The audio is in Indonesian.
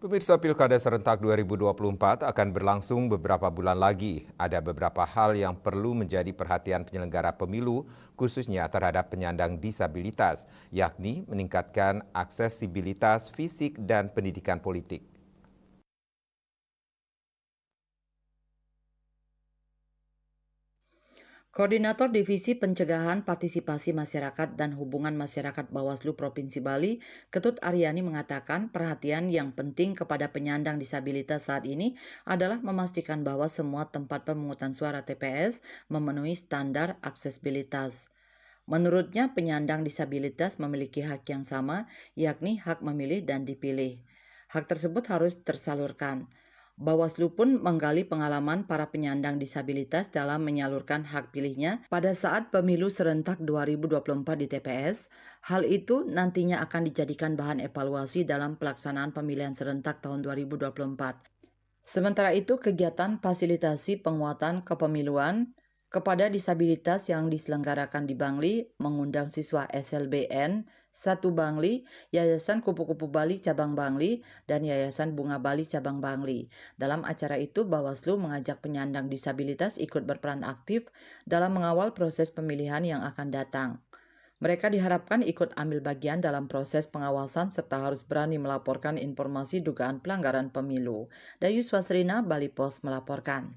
Pemirsa, Pilkada serentak 2024 akan berlangsung beberapa bulan lagi. Ada beberapa hal yang perlu menjadi perhatian penyelenggara pemilu, khususnya terhadap penyandang disabilitas, yakni meningkatkan aksesibilitas fisik dan pendidikan politik. Koordinator Divisi Pencegahan Partisipasi Masyarakat dan Hubungan Masyarakat Bawaslu Provinsi Bali, Ketut Aryani mengatakan perhatian yang penting kepada penyandang disabilitas saat ini adalah memastikan bahwa semua tempat pemungutan suara TPS memenuhi standar aksesibilitas. Menurutnya, penyandang disabilitas memiliki hak yang sama, yakni hak memilih dan dipilih. Hak tersebut harus tersalurkan. Bawaslu pun menggali pengalaman para penyandang disabilitas dalam menyalurkan hak pilihnya pada saat pemilu serentak 2024 di TPS. Hal itu nantinya akan dijadikan bahan evaluasi dalam pelaksanaan pemilihan serentak tahun 2024. Sementara itu, kegiatan fasilitasi penguatan kepemiluan kepada disabilitas yang diselenggarakan di Bangli mengundang siswa SLBN 1 Bangli, Yayasan Kupu-Kupu Bali Cabang Bangli, dan Yayasan Bunga Bali Cabang Bangli. Dalam acara itu, Bawaslu mengajak penyandang disabilitas ikut berperan aktif dalam mengawal proses pemilihan yang akan datang. Mereka diharapkan ikut ambil bagian dalam proses pengawasan serta harus berani melaporkan informasi dugaan pelanggaran pemilu. Dayus Wasrina, Bali Pos melaporkan.